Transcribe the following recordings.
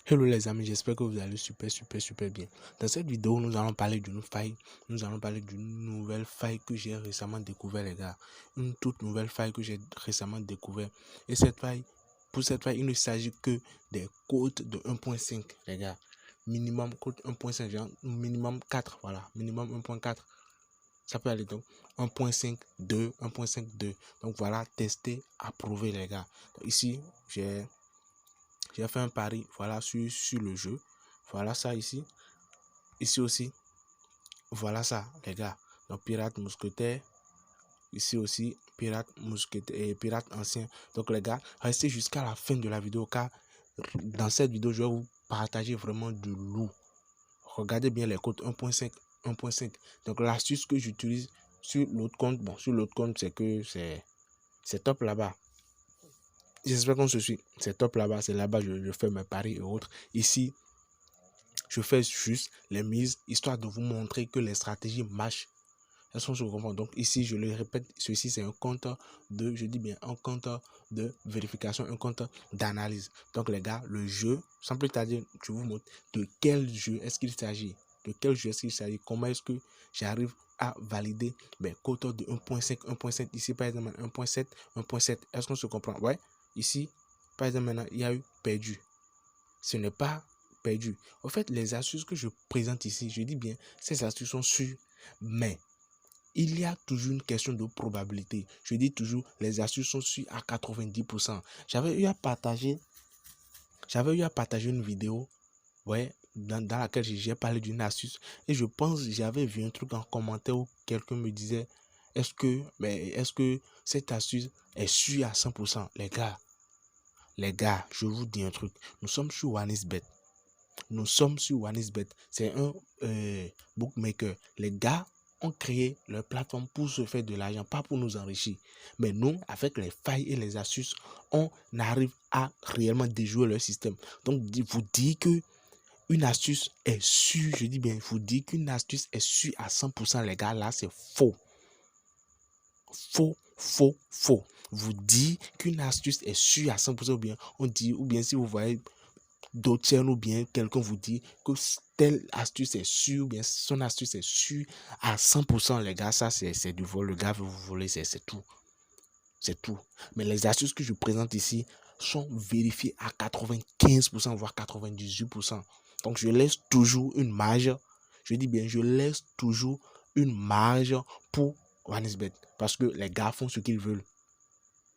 Hello les amis, j'espère que vous allez super bien. Dans cette vidéo, nous allons parler d'une faille. Nous allons parler d'une nouvelle faille que j'ai récemment découvert, les gars. Une toute nouvelle faille que j'ai récemment découvert. Et cette faille, pour cette faille, il ne s'agit que des codes de 1.5, les gars. Minimum code 1.5, genre minimum 4, voilà. Minimum 1.4. Ça peut aller donc 1.5, 2, 1.5, 2. Donc voilà, tester, approuver, les gars. Donc, ici, j'ai fait un pari, voilà, sur le jeu. Voilà ça ici. Ici aussi. Voilà ça, les gars. Donc, pirate mousquetaire. Ici aussi, pirate mousquetaire et pirate ancien. Donc, les gars, restez jusqu'à la fin de la vidéo car dans cette vidéo, je vais vous partager vraiment du lourd. Regardez bien les codes 1.5, 1.5. Donc, l'astuce que j'utilise sur l'autre compte, bon, sur l'autre compte, c'est que c'est top là-bas. J'espère qu'on se suit. C'est top là-bas. C'est là-bas que je fais mes paris et autres. Ici, je fais juste les mises histoire de vous montrer que les stratégies marchent. Est-ce qu'on se comprend? Donc ici, je le répète, ceci c'est un compte de, je dis bien un compte de vérification, un compte d'analyse. Donc les gars, le jeu, sans plus tarder, je vous montre de quel jeu est-ce qu'il s'agit. De quel jeu est-ce qu'il s'agit? Comment est-ce que j'arrive à valider mes cotes de 1.5, 1.5, ici par exemple 1.7, 1.7. Est-ce qu'on se comprend? Ouais, ici, par exemple maintenant, il y a eu perdu. Ce n'est pas perdu. En fait, les astuces que je présente ici, je dis bien, ces astuces sont sûres, mais il y a toujours une question de probabilité. Je dis toujours, les astuces sont sûres à 90%. J'avais eu à partager une vidéo, ouais, dans laquelle j'ai parlé d'une astuce. Et je pense, j'avais vu un truc en commentaire où quelqu'un me disait, est-ce que cette astuce est sûre à 100%? Les gars, je vous dis un truc. Nous sommes sur OneXBet. Nous sommes sur OneXBet. C'est un bookmaker. Les gars ont créé leur plateforme pour se faire de l'argent, pas pour nous enrichir. Mais nous, avec les failles et les astuces, on arrive à réellement déjouer leur système. Donc, vous dites que une astuce est sûre, je dis bien, vous dites qu'une astuce est sûre à 100%, les gars, là, c'est faux. Faux. Vous dites qu'une astuce est sûre à 100%, ou bien si vous voyez d'autres chaînes ou bien quelqu'un vous dit que telle astuce est sûre, ou bien son astuce est sûre à 100%, les gars, ça c'est du vol. Le gars veut vous voler, c'est tout. C'est tout. Mais les astuces que je présente ici sont vérifiées à 95%, voire 98%. Donc je laisse toujours une marge. Je dis bien, je laisse toujours une marge pour OneXBet. Parce que les gars font ce qu'ils veulent.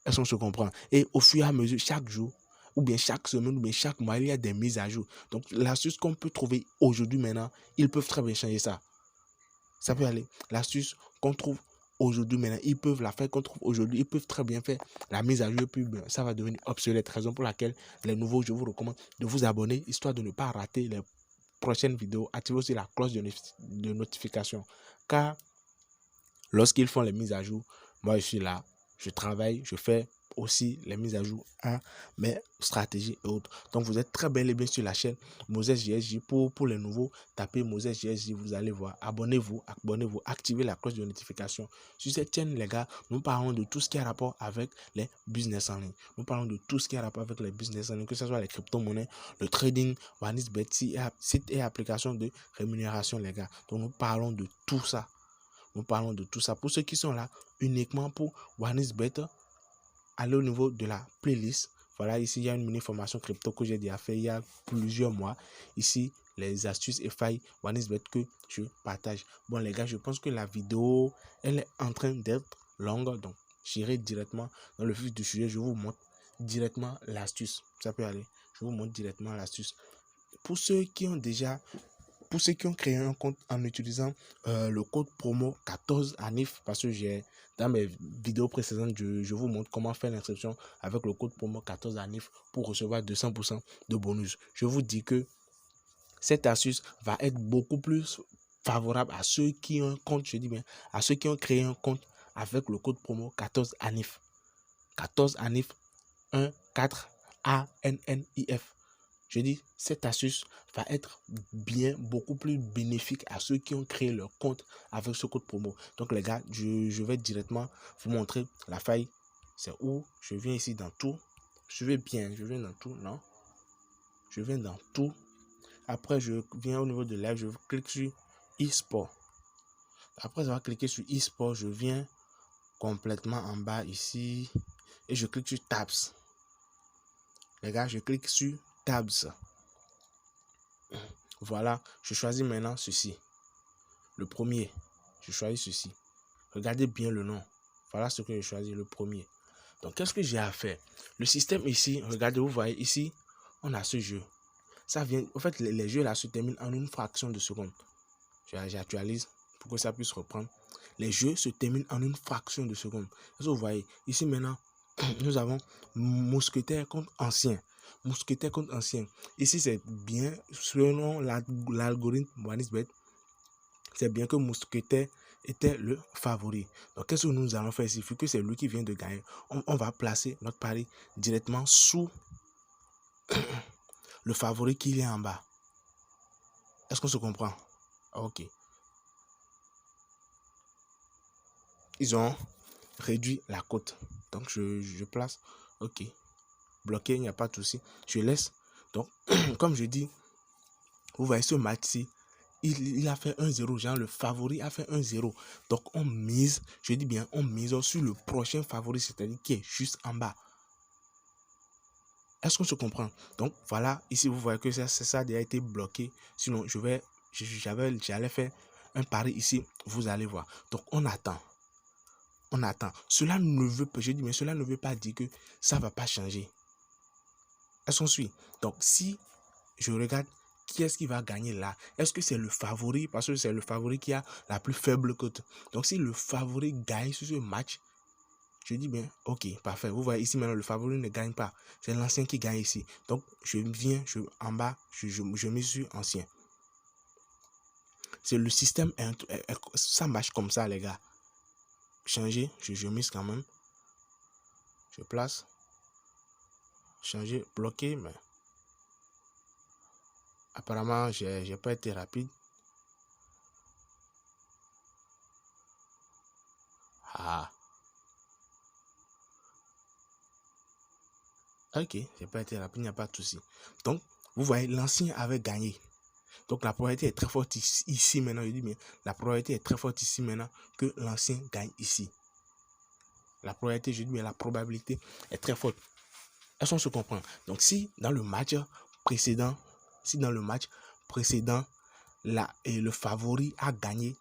Est-ce qu'on se comprend? Et au fur et à mesure, chaque jour, ou bien chaque semaine, ou bien chaque mois, il y a des mises à jour. Donc, l'astuce qu'on peut trouver aujourd'hui maintenant, ils peuvent très bien changer ça. Ça peut aller. L'astuce qu'on trouve aujourd'hui maintenant, ils peuvent la faire qu'on trouve aujourd'hui. Ils peuvent très bien faire la mise à jour. Et puis, ça va devenir obsolète. Raison pour laquelle les nouveaux, je vous recommande de vous abonner, histoire de ne pas rater les prochaines vidéos. Activez aussi la cloche de notification. Car lorsqu'ils font les mises à jour, moi je suis là, je travaille, je fais aussi les mises à jour à mes stratégies et autres. Donc vous êtes très bel et bien sur la chaîne Moses JSJ. Pour les nouveaux, tapez Moses JSJ, vous allez voir. Abonnez-vous, activez la cloche de notification. Sur cette chaîne, les gars, nous parlons de tout ce qui a rapport avec les business en ligne. Nous parlons de tout ce qui a rapport avec les business en ligne, que ce soit les crypto-monnaies, le trading, OneXBet, site et application de rémunération, les gars. Donc nous parlons de tout ça. Nous parlons de tout ça. Pour ceux qui sont là uniquement pour OneXBet, allez au niveau de la playlist. Voilà, ici, il y a une mini formation crypto que j'ai déjà fait il y a plusieurs mois. Ici, les astuces et failles OneXBet que je partage. Bon, les gars, je pense que la vidéo, elle est en train d'être longue. Donc, j'irai directement dans le vif du sujet. Je vous montre directement l'astuce. Ça peut aller. Je vous montre directement l'astuce. Pour ceux qui ont déjà créé un compte en utilisant le code promo 14 ANIF, parce que j'ai dans mes vidéos précédentes, je vous montre comment faire l'inscription avec le code promo 14 ANIF pour recevoir 200% de bonus. Je vous dis que cette astuce va être beaucoup plus favorable à ceux qui ont un compte, je dis bien, à ceux qui ont créé un compte avec le code promo 14 ANIF. 14 ANIF 1 4 ANNIF. Je dis, cette astuce va être beaucoup plus bénéfique à ceux qui ont créé leur compte avec ce code promo. Donc les gars, je vais directement vous montrer la faille. C'est où je viens ici dans tout. Suivez bien, je viens dans tout, non? Je viens dans tout. Après, je viens au niveau de live, je clique sur e-sport. Après avoir cliqué sur e-sport, je viens complètement en bas ici et je clique sur tabs. Les gars, je clique sur tabs. Voilà, je choisis maintenant ceci. Le premier, je choisis ceci. Regardez bien le nom. Voilà ce que j'ai choisi, le premier. Donc, qu'est-ce que j'ai à faire? Le système ici, regardez, vous voyez ici, on a ce jeu. Ça vient, en fait, les jeux là se terminent en une fraction de seconde. J'actualise pour que ça puisse reprendre. Les jeux se terminent en une fraction de seconde. Vous voyez, ici maintenant, nous avons mousquetaire contre ancien. Mousquetaire contre ancien. Ici, c'est bien, selon l'algorithme OneXBet, c'est bien que mousquetaire était le favori. Donc, qu'est-ce que nous allons faire ici? Vu que c'est lui qui vient de gagner, on va placer notre pari directement sous le favori qui est en bas. Est-ce qu'on se comprend? Ok. Ils ont réduit la cote. Donc, je place. Ok. Bloqué, il n'y a pas de souci. Je laisse. Donc, comme je dis, vous voyez ce match-ci, il a fait 1-0. Genre, le favori a fait 1-0. Donc, on mise, je dis bien, on mise sur le prochain favori, c'est-à-dire qui est juste en bas. Est-ce qu'on se comprend? Donc, voilà, ici, vous voyez que ça a déjà été bloqué. Sinon, j'allais faire un pari ici. Vous allez voir. Donc, on attend. On attend. Cela ne veut pas, je dis, mais cela ne veut pas dire que ça ne va pas changer. Est-ce qu'on suit? Donc, si je regarde qui est-ce qui va gagner là, est-ce que c'est le favori? Parce que c'est le favori qui a la plus faible cote. Donc, si le favori gagne sur ce match, je dis bien, ok, parfait. Vous voyez ici maintenant, le favori ne gagne pas. C'est l'ancien qui gagne ici. Donc, je viens en bas, je mets sur ancien. C'est le système, ça marche comme ça, les gars. Changer, je mise quand même. Je place. Changer, bloqué, mais apparemment, j'ai pas été rapide. Ah. Ok, j'ai pas été rapide, il n'y a pas de souci. Donc, vous voyez, l'ancien avait gagné. Donc, la probabilité est très forte ici maintenant. Je dis bien, la probabilité est très forte ici maintenant que l'ancien gagne ici. La probabilité, je dis bien, la probabilité est très forte. Est-ce qu'on se comprend? Donc, si dans le match précédent, le favori a gagné,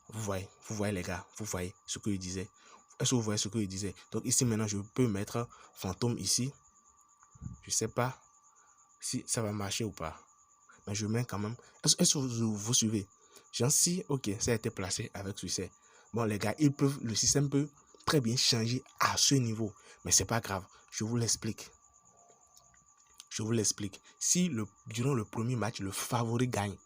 vous voyez les gars, vous voyez ce que je disais. Est-ce que vous voyez ce que je disais? Donc, ici maintenant, je peux mettre fantôme ici. Je ne sais pas si ça va marcher ou pas. Mais je mets quand même. Est-ce que vous suivez? Genre si, ok, ça a été placé avec succès. Bon, les gars, le système peut très bien changer à ce niveau. Mais c'est pas grave. Je vous l'explique. Je vous l'explique. Si durant le premier match, le favori gagne,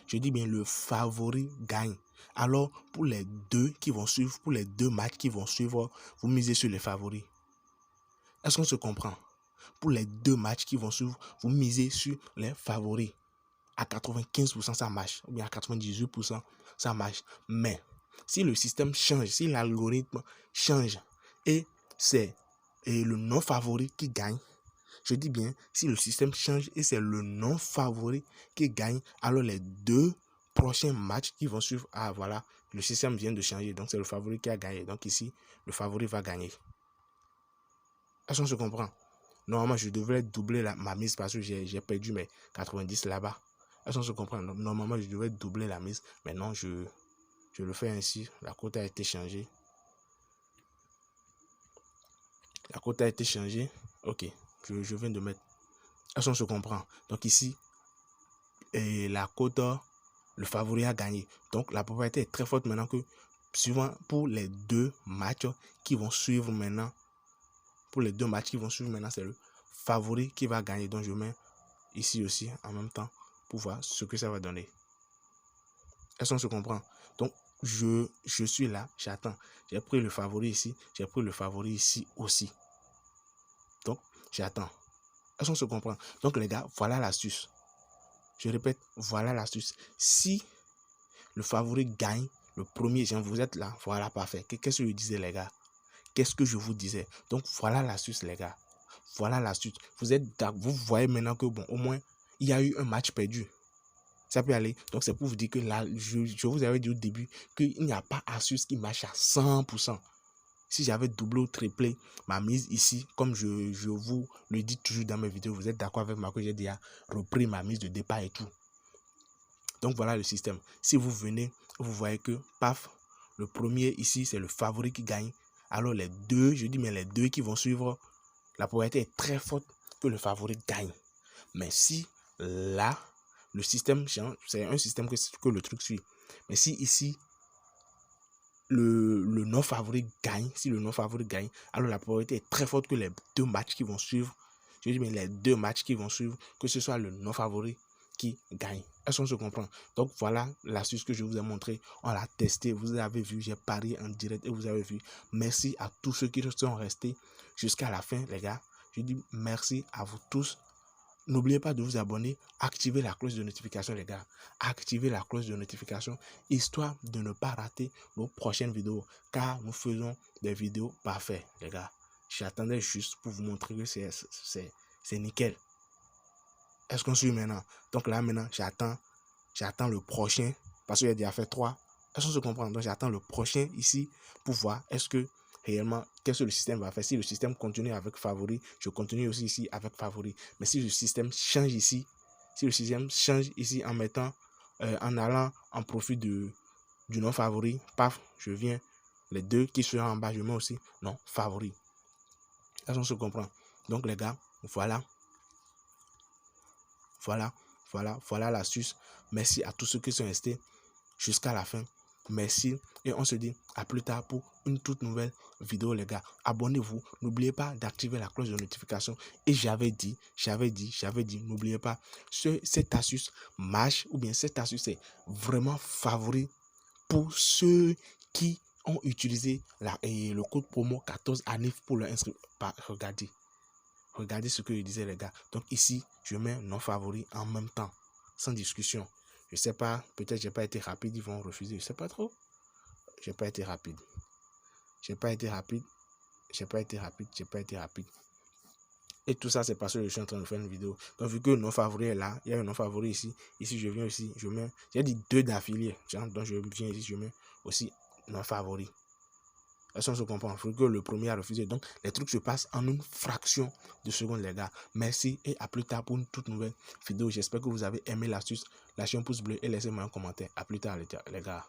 je dis bien le favori gagne. Alors, pour les deux qui vont suivre, pour les deux matchs qui vont suivre, vous misez sur les favoris. Est-ce qu'on se comprend? Pour les deux matchs qui vont suivre, vous misez sur les favoris. À 95% ça marche, ou bien à 98% ça marche. Mais si le système change, si l'algorithme change et c'est le non favori qui gagne, je dis bien, si le système change et c'est le non favori qui gagne, alors les deux prochains matchs qui vont suivre, ah voilà, le système vient de changer, donc c'est le favori qui a gagné. Donc ici, le favori va gagner. Est-ce qu'on se comprend? Normalement, je devrais doubler ma mise parce que j'ai perdu mes 90 là-bas. Est-ce qu'on se comprend? Normalement, je devrais doubler la mise. Mais non, je le fais ainsi. La cote a été changée. La cote a été changée. Ok, je viens de mettre. Est-ce qu'on se comprend? Donc ici, la cote, le favori a gagné. Donc la probabilité est très forte maintenant que, suivant pour les deux matchs qui vont suivre maintenant, c'est le favori qui va gagner. Donc je mets ici aussi en même temps pour voir ce que ça va donner. Est-ce qu'on se comprend? Donc je suis là, j'attends. J'ai pris le favori ici, j'ai pris le favori ici aussi. Donc j'attends. Est-ce qu'on se comprend? Donc les gars, voilà l'astuce. Je répète, voilà l'astuce. Si le favori gagne le premier, vous êtes là, voilà, parfait. Qu'est-ce que je disais les gars? Qu'est-ce que je vous disais? Donc voilà l'astuce les gars. Voilà l'astuce. Vous voyez maintenant que bon, au moins il y a eu un match perdu. Ça peut aller. Donc, c'est pour vous dire que là, je vous avais dit au début qu'il n'y a pas astuce qui marche à 100%. Si j'avais doublé ou triplé ma mise ici, comme je vous le dis toujours dans mes vidéos, vous êtes d'accord avec moi que j'ai déjà repris ma mise de départ et tout. Donc, voilà le système. Si vous venez, vous voyez que, paf, le premier ici, c'est le favori qui gagne. Alors, les deux, je dis, mais les deux qui vont suivre, la probabilité est très forte que le favori gagne. Mais si là, le système change, c'est un système que le truc suit. Mais si ici, le non-favori gagne, si le non-favori gagne, alors la probabilité est très forte que les deux matchs qui vont suivre, je dis mais les deux matchs qui vont suivre, que ce soit le non-favori qui gagne. Est-ce qu'on se comprend? Donc voilà l'astuce que je vous ai montré. On l'a testé, vous avez vu, j'ai parié en direct et vous avez vu. Merci à tous ceux qui sont restés jusqu'à la fin, les gars. Je dis merci à vous tous. N'oubliez pas de vous abonner, activez la cloche de notification, les gars. Activez la cloche de notification, histoire de ne pas rater nos prochaines vidéos, car nous faisons des vidéos parfaites, les gars. J'attendais juste pour vous montrer que c'est nickel. Est-ce qu'on suit maintenant? Donc là, maintenant, j'attends le prochain, parce qu'il a déjà fait 3. Est-ce qu'on se comprend? Donc j'attends le prochain ici pour voir est-ce que réellement, qu'est-ce que le système va faire? Si le système continue avec favori, je continue aussi ici avec favori. Mais si le système change ici, en mettant, en allant en profit du non favori, paf, je viens, les deux qui seront en bas, je mets aussi non favori. Est-ce qu'on se comprend? Donc les gars, voilà l'astuce. Merci à tous ceux qui sont restés jusqu'à la fin. Merci et on se dit à plus tard pour une toute nouvelle vidéo, les gars. Abonnez-vous, n'oubliez pas d'activer la cloche de notification. Et j'avais dit, n'oubliez pas, cette astuce marche, ou bien cette astuce est vraiment favori pour ceux qui ont utilisé le code promo 14 ANIF pour le inscrire. Regardez ce que je disais, les gars. Donc ici, je mets non favori en même temps, sans discussion. Je sais pas, peut-être j'ai pas été rapide, ils vont refuser, je sais pas trop. J'ai pas été rapide. Et tout ça, c'est parce que je suis en train de faire une vidéo. Donc, vu que non favori est là, il y a un non favori ici. Ici, je viens aussi, je mets, j'ai dit 2 d'affiliés. Donc, je viens ici, je mets aussi non favori. Est-ce qu'on se comprend? Vu que le premier a refusé. Donc, les trucs se passent en une fraction de seconde, les gars. Merci et à plus tard pour une toute nouvelle vidéo. J'espère que vous avez aimé l'astuce. Lâchez un pouce bleu et laissez-moi un commentaire. À plus tard, les gars.